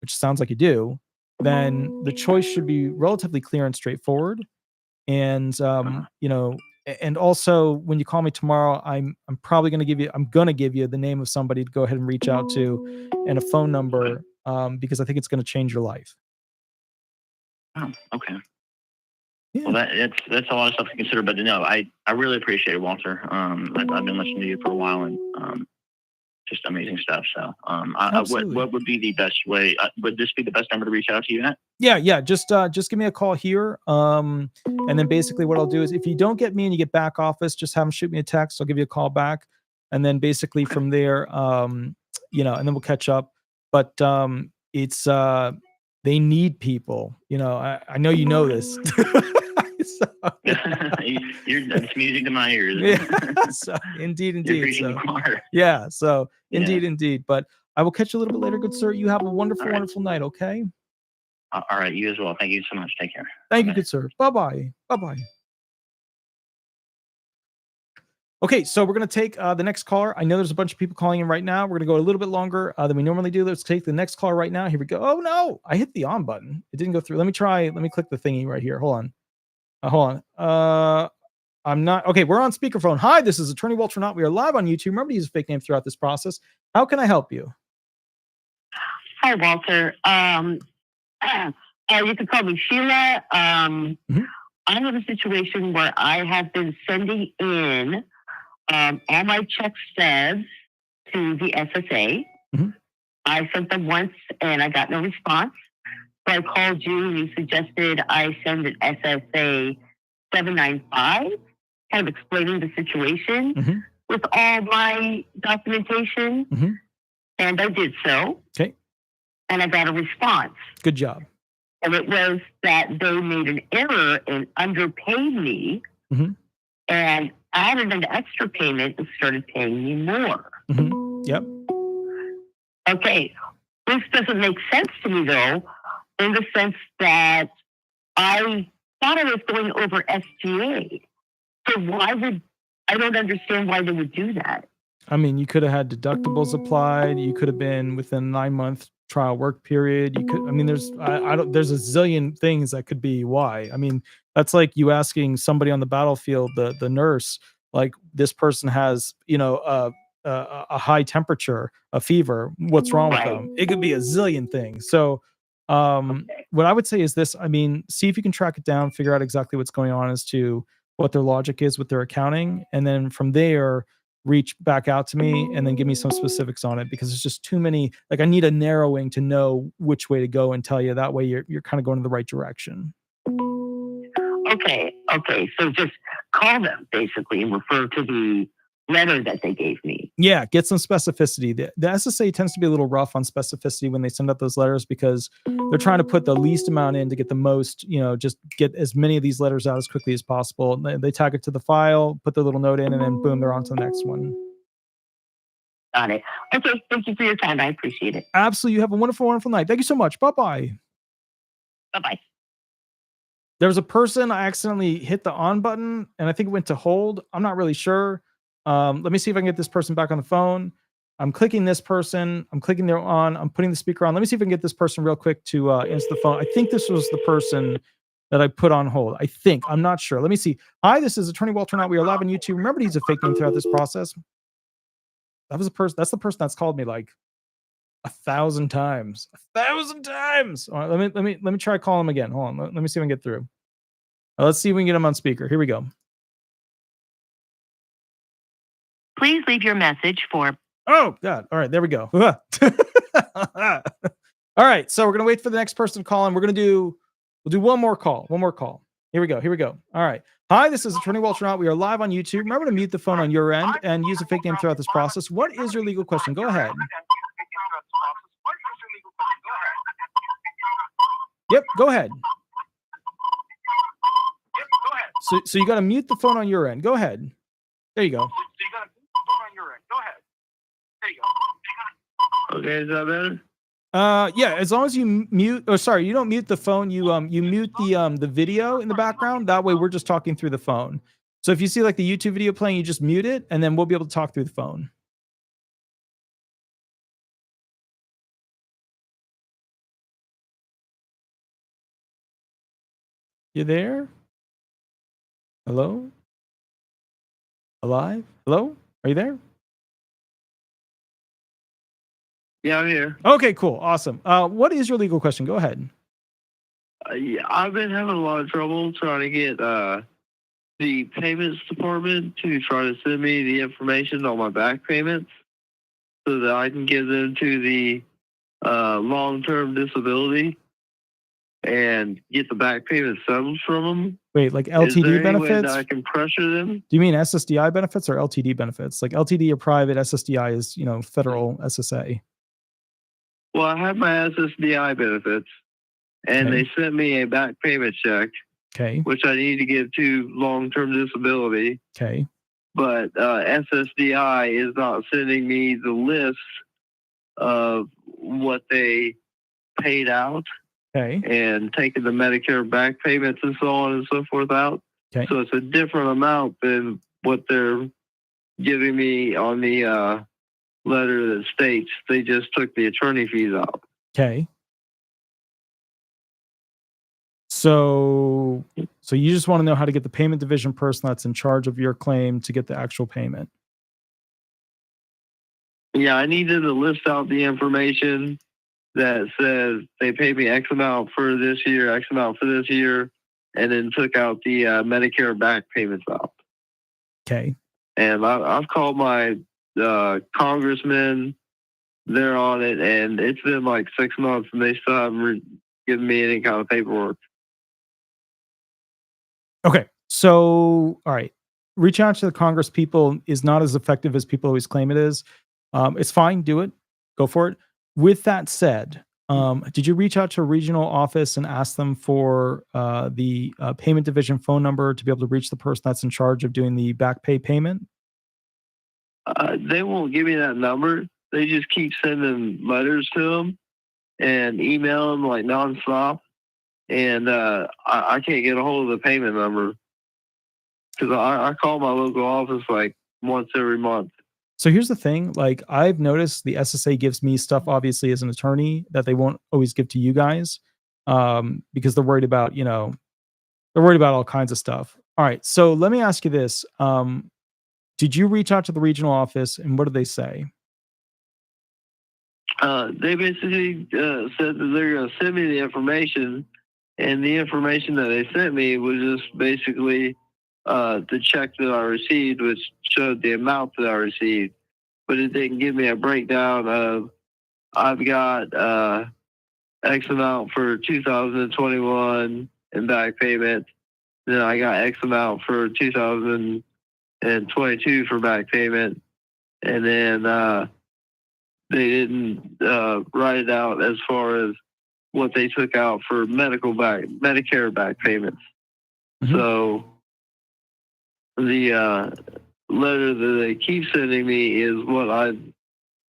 which sounds like you do, then the choice should be relatively clear and straightforward. And, and also when you call me tomorrow, I'm probably going to give you the name of somebody to go ahead and reach out to, and a phone number, because I think it's going to change your life. Oh, okay. Yeah. Well, that's a lot of stuff to consider, but no, I really appreciate it, Walter. I've been listening to you for a while, and just amazing stuff. So, what would be the best way? Would this be the best number to reach out to you at? Yeah. Just give me a call here. And then basically what I'll do is, if you don't get me and you get back office, just have them shoot me a text. I'll give you a call back. And then basically from there, and then we'll catch up. But it's they need people. I know you know this. It's music to my ears. Yeah. So, indeed. So, yeah. So indeed. But I will catch you a little bit later, good sir. You have a wonderful night. Okay. All right. You as well. Thank you so much. Take care. Thank you, good sir. Bye-bye. Okay, so we're going to take the next caller. I know there's a bunch of people calling in right now. We're going to go a little bit longer than we normally do. Let's take the next caller right now. Here we go. Oh, no. I hit the on button. It didn't go through. Let me click the thingy right here. Hold on. I'm not. Okay, we're on speakerphone. Hi, this is Attorney Walter Hnot. We are live on YouTube. Remember to use a fake name throughout this process. How can I help you? Hi, Walter. You can call me Sheila. I'm in a situation where I have been sending in all my check stubs to the SSA. I sent them once and I got no response. So I called you and you suggested I send an SSA 795, kind of explaining the situation with all my documentation. And I did so. Okay. And I got a response. Good job. And it was that they made an error and underpaid me and added an extra payment and started paying me more. Yep. Okay. This doesn't make sense to me, though, in the sense that I thought I was going over SGA. So I don't understand why they would do that. I mean, you could have had deductibles applied. You could have been within a 9-month trial work period. You could, I mean, I don't, there's a zillion things that could be why. I mean, that's like you asking somebody on the battlefield, the nurse, like this person has, a high temperature, a fever. What's wrong with them? It could be a zillion things. So, what I would say is this. I mean, see if you can track it down, figure out exactly what's going on as to what their logic is with their accounting, and then from there reach back out to me and then give me some specifics on it because it's just too many. Like I need a narrowing to know which way to go and tell you. That way you're kind of going in the right direction. Okay. So just call them basically and refer to the letter that they gave me. Yeah, get some specificity. The SSA tends to be a little rough on specificity when they send out those letters because they're trying to put the least amount in to get the most, just get as many of these letters out as quickly as possible. They tag it to the file, put their little note in, and then boom, they're on to the next one. Got it. Okay, thank you for your time. I appreciate it. Absolutely. You have a wonderful, wonderful night. Thank you so much. Bye-bye. Bye-bye. There was a person, I accidentally hit the on button, and I think it went to hold. I'm not really sure. Let me see if I can get this person back on the phone. I'm clicking this person. I'm clicking their on. I'm putting the speaker on. Let me see if I can get this person real quick to answer the phone. I think this was the person that I put on hold. I think. I'm not sure. Let me see. Hi, this is Attorney Walter Hnot. We are live on YouTube. Remember to use a fake name throughout this process. That was a person. That's the person that's called me like 1,000 times. 1,000 times. All right, let me try calling him again. Hold on. Let me see if I can get through. Let's see if we can get him on speaker. Here we go. Please leave your message for... Oh, God. All right, there we go. All right, so we're going to wait for the next person to call in. We'll do one more call. Here we go. All right. Hi, this is Attorney Walter Hnot. We are live on YouTube. Remember to mute the phone on your end and use a fake name throughout this process. What is your legal question? Go ahead. Yep, go ahead. So you got to mute the phone on your end. Go ahead. There you go. Okay, is that better? Yeah, as long as you mute, you don't mute the phone, you mute the video in the background. That way we're just talking through the phone. So if you see like the YouTube video playing, you just mute it and then we'll be able to talk through the phone. You there? Hello? Alive? Hello? Are you there? Yeah, I'm here. Okay, cool. Awesome. What is your legal question? Go ahead. Yeah, I've been having a lot of trouble trying to get the payments department to try to send me the information on my back payments so that I can give them to the long-term disability and get the back payment settled from them. Wait, like Is there LTD any way benefits? that I can pressure them? Do you mean SSDI benefits or LTD benefits? Like LTD are private, SSDI is, federal SSA. Well, I have my SSDI benefits, and Okay. they sent me a back payment check, Okay. which I need to give to long-term disability. Okay. But SSDI is not sending me the list of what they paid out Okay. and taking the Medicare back payments and so on and so forth out. Okay. So it's a different amount than what they're giving me on the letter that states they just took the attorney fees out. Okay. So you just want to know how to get the payment division person that's in charge of your claim to get the actual payment. Yeah, I needed to list out the information that says they paid me X amount for this year, X amount for this year, and then took out the Medicare back payments out. Okay. And I've called my congressman. They're on it, and it's been like 6 months, and they still haven't given me any kind of paperwork. Okay. So, all right. Reach out to the Congress people is not as effective as people always claim it is. It's fine. Do it. Go for it. With that said, did you reach out to a regional office and ask them for the payment division phone number to be able to reach the person that's in charge of doing the back pay payment? They won't give me that number. They just keep sending letters to them and email them like nonstop. And I can't get a hold of the payment number because I call my local office like once every month. So here's the thing, like I've noticed the SSA gives me stuff obviously as an attorney that they won't always give to you guys, because they're worried about, they're worried about all kinds of stuff. All right, so let me ask you this. Did you reach out to the regional office and what did they say? They basically said that they're going to send me the information, and the information that they sent me was just basically the check that I received, which showed the amount that I received, but it didn't give me a breakdown of I've got X amount for 2021 in back payment, then I got X amount for 2022 for back payment, and then they didn't write it out as far as what they took out for Medicare back payments. Mm-hmm. So the letter that they keep sending me is what I've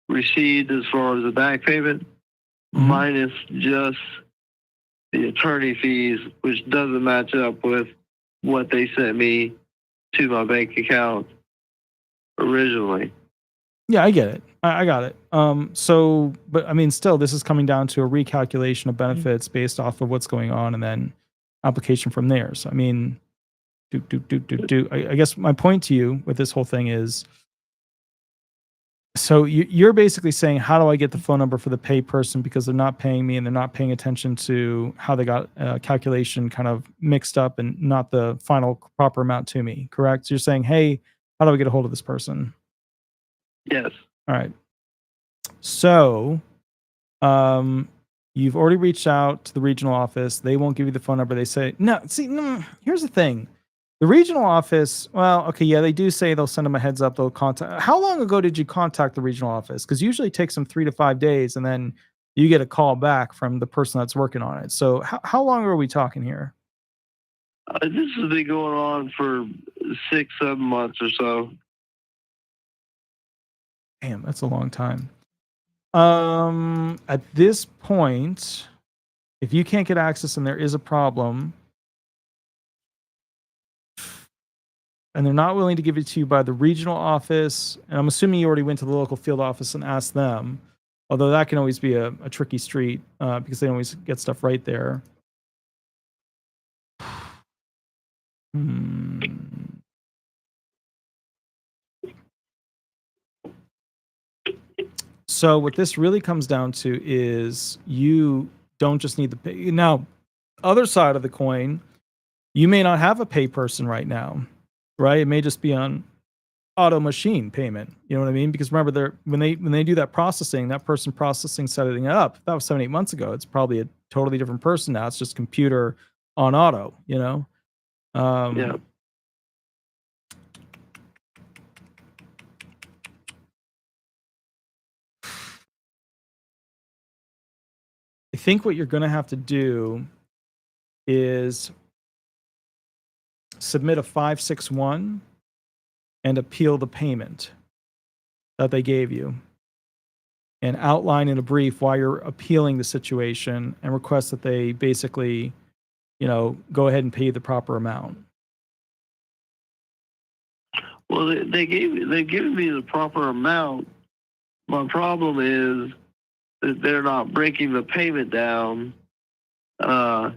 received as far as the back payment, minus just the attorney fees, which doesn't match up with what they sent me to my bank account originally. Yeah, I get it. I got it. So, but I mean, still, this is coming down to a recalculation of benefits based off of what's going on and then application from there. So, I mean, I guess my point to you with this whole thing is, so you're basically saying, how do I get the phone number for the pay person because they're not paying me and they're not paying attention to how they got calculation kind of mixed up and not the final proper amount to me, correct? So you're saying, hey, how do I get a hold of this person? Yes. All right. So, you've already reached out to the regional office. They won't give you the phone number. They say, no, here's the thing. The regional office, well, okay, yeah, they do say they'll send them a heads up. They'll contact. How long ago did you contact the regional office? Because usually it takes them 3 to 5 days, and then you get a call back from the person that's working on it. So how long are we talking here? This has been going on for 6-7 months or so. Damn, that's a long time. At this point, if you can't get access and there is a problem, and they're not willing to give it to you by the regional office, and I'm assuming you already went to the local field office and asked them, although that can always be a tricky street because they don't always get stuff right there. So what this really comes down to is you don't just need the pay. Now, other side of the coin, you may not have a pay person right now, right? It may just be on auto machine payment. You know what I mean? Because remember, when they do that processing, that person processing setting it up, that was 7-8 months ago. It's probably a totally different person now. It's just computer on auto. Yeah. I think what you're going to have to do is submit a 561 and appeal the payment that they gave you and outline in a brief why you're appealing the situation and request that they basically, go ahead and pay you the proper amount. Well, they've given me the proper amount. My problem is that they're not breaking the payment down for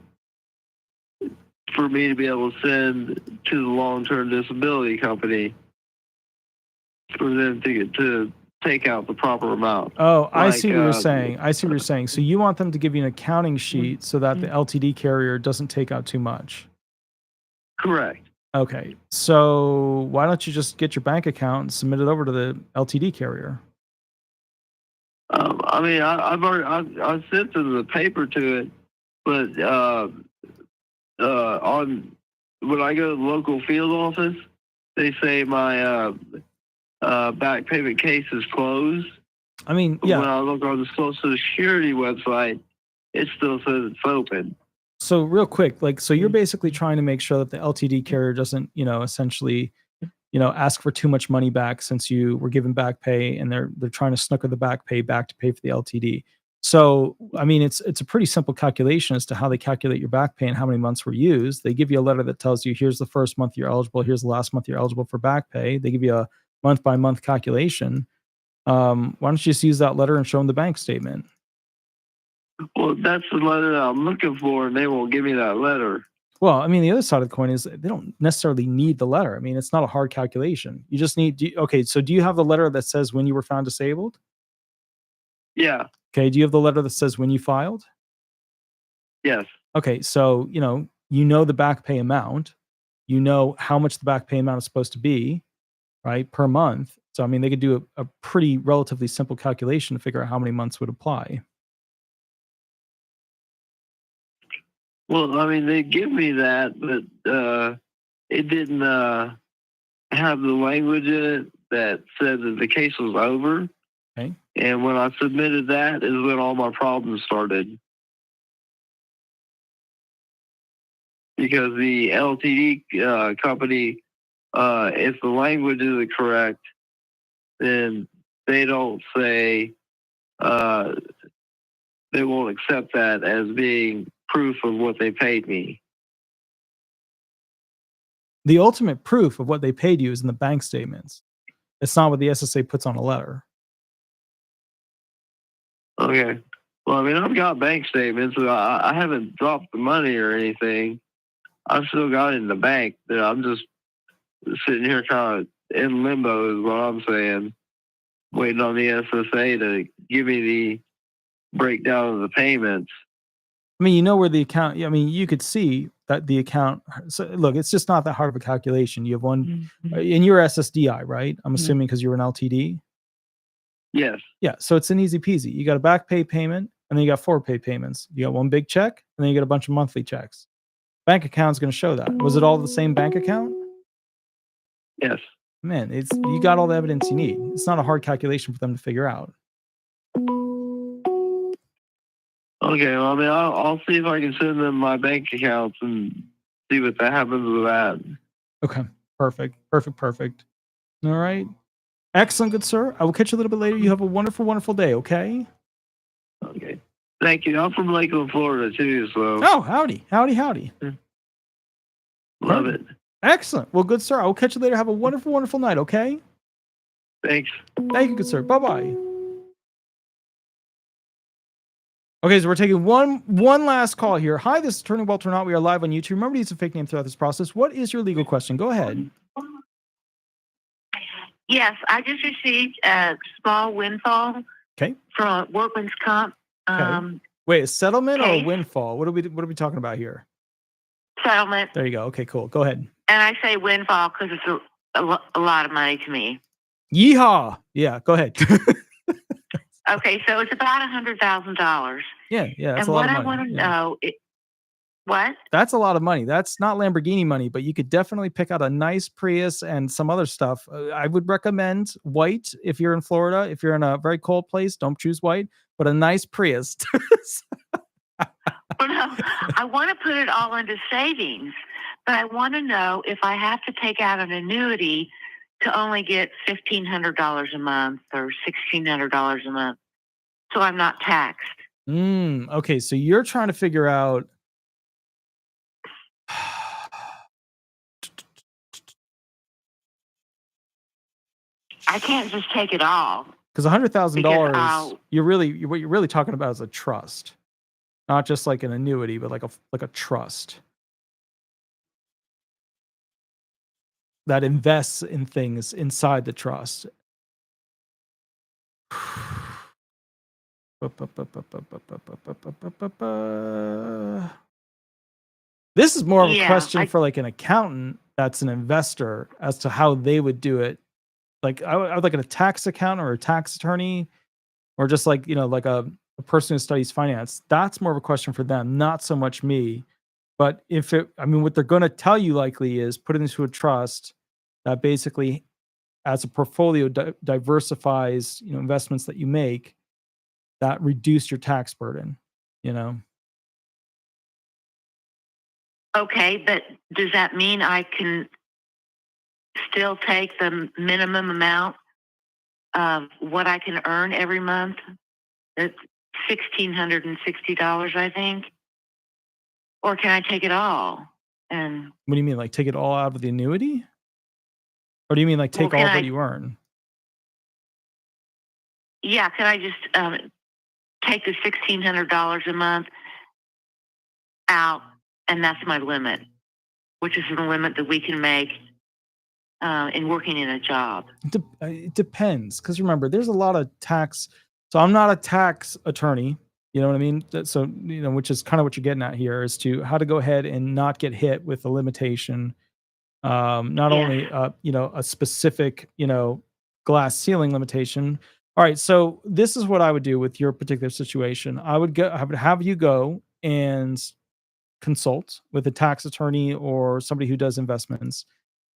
me to be able to send to the long-term disability company for them to take out the proper amount. Oh, I see what you're saying. So you want them to give you an accounting sheet so that the LTD carrier doesn't take out too much. Correct. Okay. So why don't you just get your bank account and submit it over to the LTD carrier? I mean, I've sent them the paper to it, but when I go to the local field office, they say my back payment case is closed. I mean, yeah. When I look on the Social Security website, it still says it's open. So real quick, so you're basically trying to make sure that the LTD carrier doesn't, essentially, ask for too much money back since you were given back pay, and they're trying to snooker the back pay back to pay for the LTD. So, I mean, it's a pretty simple calculation as to how they calculate your back pay and how many months were used. They give you a letter that tells you, here's the first month you're eligible, here's the last month you're eligible for back pay. They give you month by month calculation. Why don't you just use that letter and show them the bank statement? Well, that's the letter that I'm looking for, and they won't give me that letter. Well, I mean, the other side of the coin is they don't necessarily need the letter. I mean, it's not a hard calculation. You just need, okay, so do you have the letter that says when you were found disabled? Yeah. Okay, do you have the letter that says when you filed? Yes. Okay, so, you know the back pay amount. You know how much the back pay amount is supposed to be, right, per month. So, I mean, they could do a pretty relatively simple calculation to figure out how many months would apply. Well, I mean, they give me that, but it didn't have the language in it that said that the case was over. Okay. And when I submitted that is when all my problems started. Because the LTD company, if the language isn't correct, then they don't say, they won't accept that as being proof of what they paid me. The ultimate proof of what they paid you is in the bank statements. It's not what the SSA puts on a letter. Okay. Well, I mean, I've got bank statements. So I haven't dropped the money or anything. I've still got it in the bank. I'm just sitting here kind of in limbo is what I'm saying. Waiting on the SSA to give me the breakdown of the payments. I mean, you know where the account, I mean, you could see that the account, so look, it's just not that hard of a calculation. You have one, in your SSDI, right? I'm assuming because you're an LTD. Yes. Yeah, so it's an easy peasy. You got a back pay payment, and then you got 4 pay payments. You got one big check, and then you get a bunch of monthly checks. Bank account's going to show that. Was it all the same bank account? Yes. Man, you got all the evidence you need. It's not a hard calculation for them to figure out. Okay, well, I mean, I'll see if I can send them my bank accounts and see what that happens with that. Okay, perfect. All right. Excellent, good sir. I will catch you a little bit later. You have a wonderful, wonderful day, okay? Okay. Thank you. I'm from Lakeland, Florida, too, so. Oh, howdy. Love it. Excellent. Well, good sir. I will catch you later. Have a wonderful, wonderful night, okay? Thanks. Thank you, good sir. Bye-bye. Okay, so we're taking one last call here. Hi, this is Attorney Walter Hnot. We are live on YouTube. Remember to use a fake name throughout this process. What is your legal question? Go ahead. Yes, I just received a small windfall from workman's comp. Wait, a settlement or a case. windfall? What are we talking about here? Settlement. There you go. Okay, cool. Go ahead. And I say windfall because it's a lot of money to me. Yeehaw! Yeah, go ahead. Okay, so it's about $100,000. Yeah, that's and a lot what of I money. want to know, what? That's a lot of money. That's not Lamborghini money, but you could definitely pick out a nice Prius and some other stuff. I would recommend white if you're in Florida. If you're in a very cold place, don't choose white, but a nice Prius. Well, no, I want to put it all into savings, but I want to know if I have to take out an annuity to only get $1,500 a month or $1,600 a month, so I'm not taxed. Okay, so you're trying to figure out. I can't just take it all. Because $100,000, what you're really talking about is a trust, not just like an annuity, but like a trust that invests in things inside the trust. This is more of a question for like an accountant that's an investor as to how they would do it. Like I would like a tax accountant or a tax attorney, or just like, like a person who studies finance. That's more of a question for them, not so much me. But what they're going to tell you likely is put it into a trust that basically, as a portfolio, diversifies, investments that you make that reduce your tax burden, Okay, but does that mean I can still take the minimum amount of what I can earn every month? It's $1,660, I think. Or can I take it all? And what do you mean, like take it all out of the annuity? Or do you mean like take Well, all can that I- you earn? Yeah, can I just take the $1,600 a month out, and that's my limit, which is the limit that we can make in working in a job? It depends, because remember, there's a lot of tax. So I'm not a tax attorney. You know what I mean? So, which is kind of what you're getting at here, is to how to go ahead and not get hit with a limitation. Not Yes. only, a specific, glass ceiling limitation. All right. So this is what I would do with your particular situation. I would have you go and consult with a tax attorney or somebody who does investments,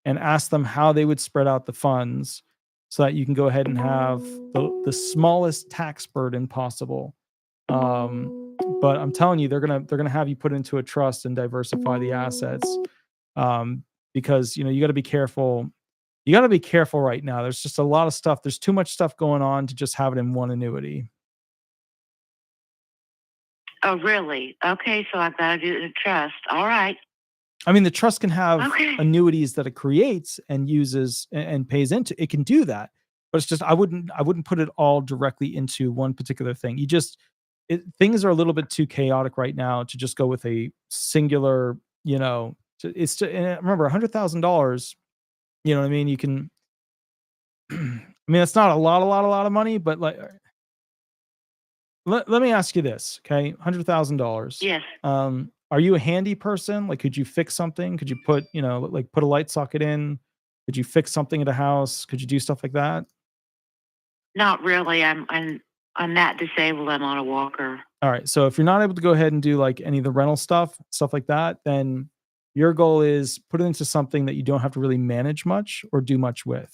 and ask them how they would spread out the funds so that you can go ahead and have the smallest tax burden possible. But I'm telling you, they're gonna have you put into a trust and diversify the assets, because you got to be careful. You got to be careful right now. There's just a lot of stuff. There's too much stuff going on to just have it in one annuity. Oh, really? Okay, so I've got to do it in a trust. All right. I mean, the trust can have Okay. annuities that it creates and uses and pays into. It can do that, but it's just I wouldn't put it all directly into one particular thing. Things are a little bit too chaotic right now to just go with a singular. And remember, $100,000. You know what I mean? You can. I mean, it's not a lot of money, but like, let me ask you this, okay? $100,000. Yes. Are you a handy person? Like, could you fix something? Could you put, like put a light socket in? Could you fix something at a house? Could you do stuff like that? Not really. I'm that disabled. I'm on a walker. All right. So if you're not able to go ahead and do like any of the rental stuff like that, then your goal is put it into something that you don't have to really manage much or do much with.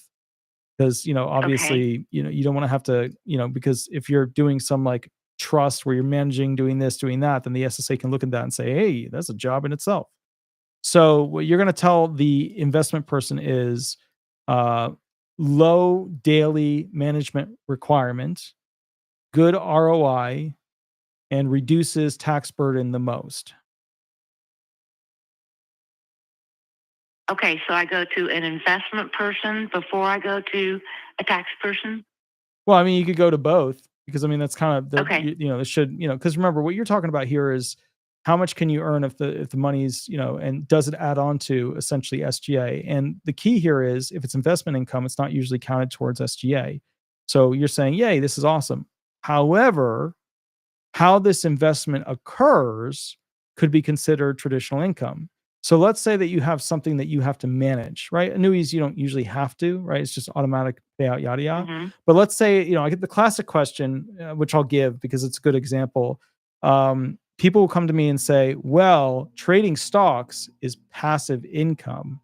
Because, obviously, you don't want to have to, because if you're doing some like trust where you're managing, doing this, doing that, then the SSA can look at that and say, hey, that's a job in itself. So what you're going to tell the investment person is low daily management requirement, good ROI, and reduces tax burden the most. Okay, so I go to an investment person before I go to a tax person? Well, I mean, you could go to both, because I mean, that's kind of Okay. it should, because remember what you're talking about here is how much can you earn if the money's, and does it add on to essentially SGA? And the key here is if it's investment income, it's not usually counted towards SGA. So you're saying, yay, this is awesome. However, how this investment occurs could be considered traditional income. So let's say that you have something that you have to manage, right? Annuities, you don't usually have to, right? It's just automatic payout, yada, yada. Mhm. But let's say, I get the classic question, which I'll give because it's a good example. People will come to me and say, well, trading stocks is passive income.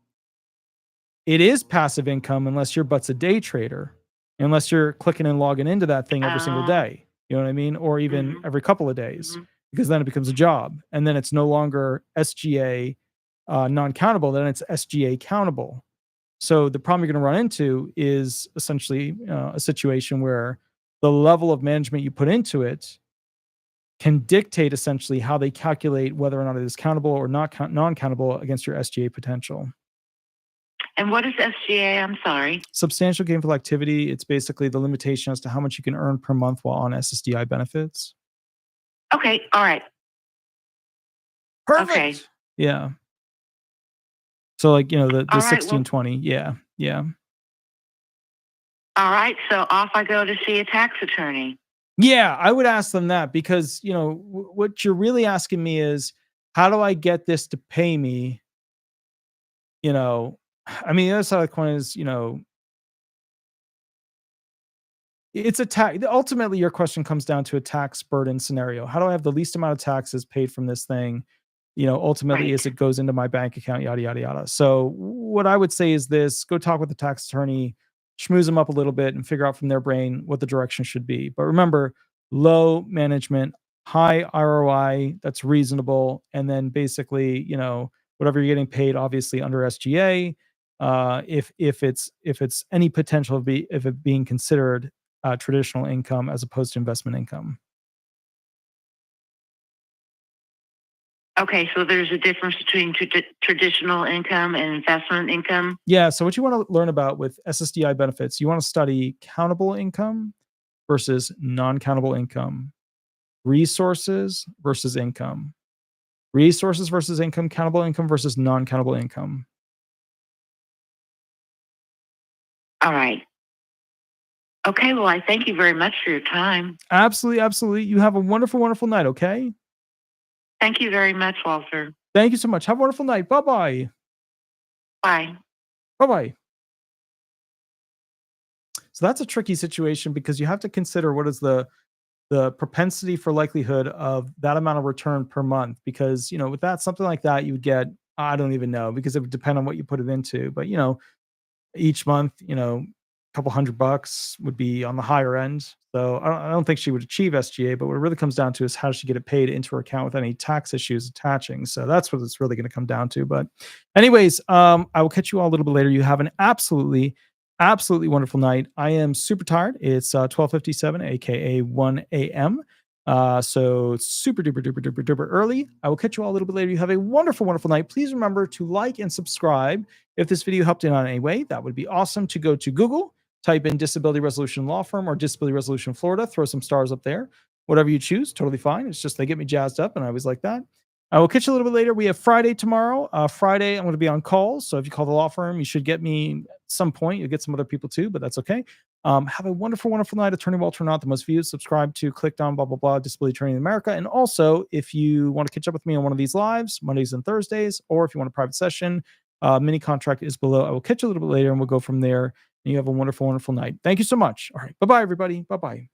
It is passive income unless your butt's a day trader, unless you're clicking and logging into that thing every single Oh. day. You know what I mean? Or even Mhm. every couple of days, Mhm. because then it becomes a job. And then it's no longer SGA non-countable, then it's SGA countable. So the problem you're going to run into is essentially a situation where the level of management you put into it can dictate essentially how they calculate whether or not it is countable or not non-countable against your SGA potential. And what is SGA? I'm sorry. Substantial gainful activity. It's basically the limitation as to how much you can earn per month while on SSDI benefits. Okay, all right. Perfect. Okay. Yeah. So like, the All right, well- 1620. Yeah. Yeah. All right, so off I go to see a tax attorney. Yeah, I would ask them that because, what you're really asking me is, how do I get this to pay me? I mean, the other side of the coin is, it's a tax. Ultimately, your question comes down to a tax burden scenario. How do I have the least amount of taxes paid from this thing? Ultimately, Right. as it goes into my bank account, yada, yada, yada. So what I would say is this: go talk with the tax attorney, schmooze them up a little bit and figure out from their brain what the direction should be. But remember, low management, high ROI, that's reasonable. And then basically, whatever you're getting paid, obviously under SGA, if it's any potential of it being considered traditional income as opposed to investment income. Okay, so there's a difference between traditional income and investment income. Yeah. So what you want to learn about with SSDI benefits, you want to study countable income versus non-countable income, resources versus income, resources versus income, countable income versus non-countable income. All right. Okay, well, I thank you very much for your time. Absolutely, absolutely. You have a wonderful, wonderful night. Okay. Thank you very much, Walter. Thank you so much. Have a wonderful night. Bye bye. Bye. Bye bye. So that's a tricky situation because you have to consider what is the propensity for likelihood of that amount of return per month. Because with that something like that, you would get, I don't even know, because it would depend on what you put it into. But each month, a couple $100 would be on the higher end. So I don't think she would achieve SGA, but what it really comes down to is how does she get it paid into her account with any tax issues attaching. So that's what it's really going to come down to. But anyways, I will catch you all a little bit later. You have an absolutely wonderful night. I am super tired. It's 12:57, aka 1 a.m. So it's super duper duper duper duper early. I will catch you all a little bit later. You have a wonderful, wonderful night. Please remember to like and subscribe if this video helped in on any way. That would be awesome. To go to Google, type in Disability Resolution Law Firm or Disability Resolution Florida, throw some stars up there. Whatever you choose, totally fine. It's just they get me jazzed up, and I always like that. I will catch you a little bit later. We have Friday tomorrow. Friday, I'm going to be on calls. So if you call the law firm, you should get me at some point. You'll get some other people too, but that's okay. Have a wonderful, wonderful night. Attorney Walter Hnot, the most viewed. Subscribe to, click on, blah, blah, blah, Disability Training in America. And also, if you want to catch up with me on one of these lives, Mondays and Thursdays, or if you want a private session, mini contract is below. I will catch you a little bit later, and we'll go from there. And you have a wonderful, wonderful night. Thank you so much. All right. Bye-bye, everybody. Bye-bye.